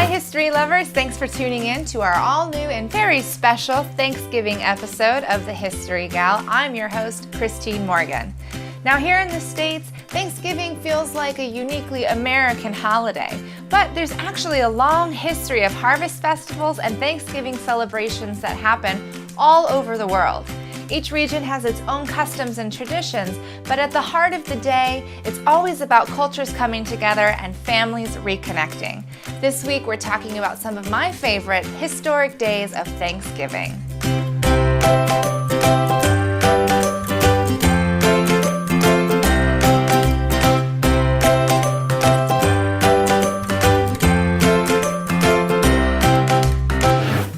history lovers, thanks for tuning in to our all-new and very special Thanksgiving episode of The History Gal. I'm your host, Christine Morgan. Now here in the States, Thanksgiving feels like a uniquely American holiday, but there's actually a long history of harvest festivals and Thanksgiving celebrations that happen all over the world. Each region has its own customs and traditions, but at the heart of the day, it's always about cultures coming together and families reconnecting. This week, we're talking about some of my favorite historic days of Thanksgiving.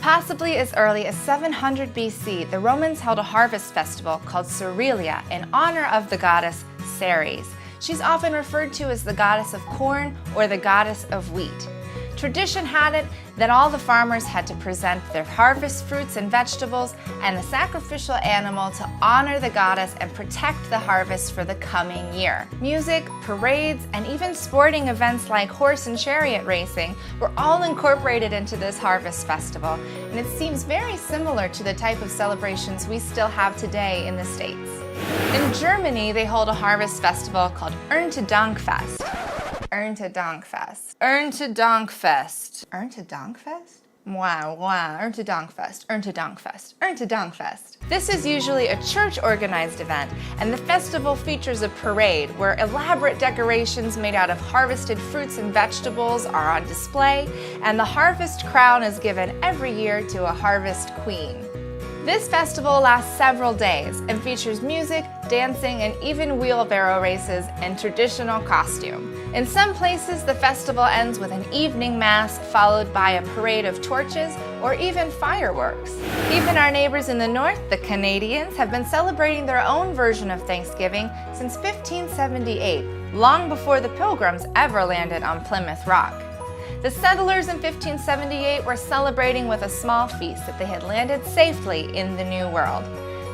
Possibly as early as 700 BC, the Romans held a harvest festival called Elia in honor of the goddess Ceres. She's often referred to as the goddess of corn or the goddess of wheat. Tradition had it that all the farmers had to present their harvest fruits and vegetables and a sacrificial animal to honor the goddess and protect the harvest for the coming year. Music, parades, and even sporting events like horse and chariot racing were all incorporated into this harvest festival, and it seems very similar to the type of celebrations we still have today in the States. In Germany, they hold a harvest festival called Erntedankfest. Erntedankfest. Erntedankfest. Erntedankfest? Wow, Erntedankfest. Erntedankfest. Erntedankfest. This is usually a church-organized event, and the festival features a parade where elaborate decorations made out of harvested fruits and vegetables are on display, and the harvest crown is given every year to a harvest queen. This festival lasts several days and features music, dancing, and even wheelbarrow races in traditional costume. In some places, the festival ends with an evening mass followed by a parade of torches or even fireworks. Even our neighbors in the north, the Canadians, have been celebrating their own version of Thanksgiving since 1578, long before the Pilgrims ever landed on Plymouth Rock. The settlers in 1578 were celebrating with a small feast that they had landed safely in the New World.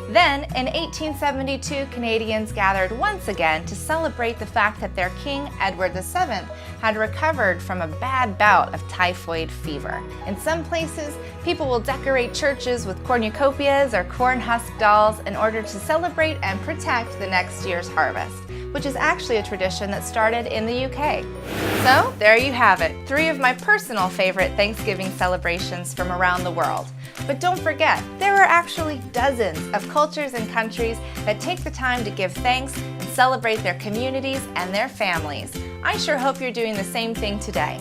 Then, in 1872, Canadians gathered once again to celebrate the fact that their king, Edward VII, had recovered from a bad bout of typhoid fever. In some places, people will decorate churches with cornucopias or corn husk dolls in order to celebrate and protect the next year's harvest, which is actually a tradition that started in the UK. So, there you have it, 3 of my personal favorite Thanksgiving celebrations from around the world. But don't forget, there are actually dozens of cultures and countries that take the time to give thanks and celebrate their communities and their families. I sure hope you're doing the same thing today.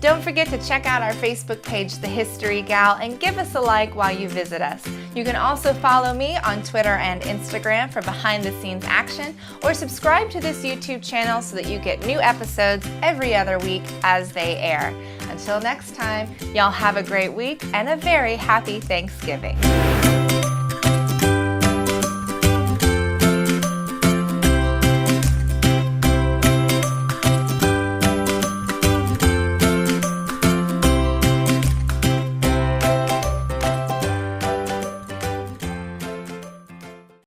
Don't forget to check out our Facebook page, The History Gal, and give us a like while you visit us. You can also follow me on Twitter and Instagram for behind-the-scenes action, or subscribe to this YouTube channel so that you get new episodes every other week as they air. Until next time, y'all have a great week and a very happy Thanksgiving.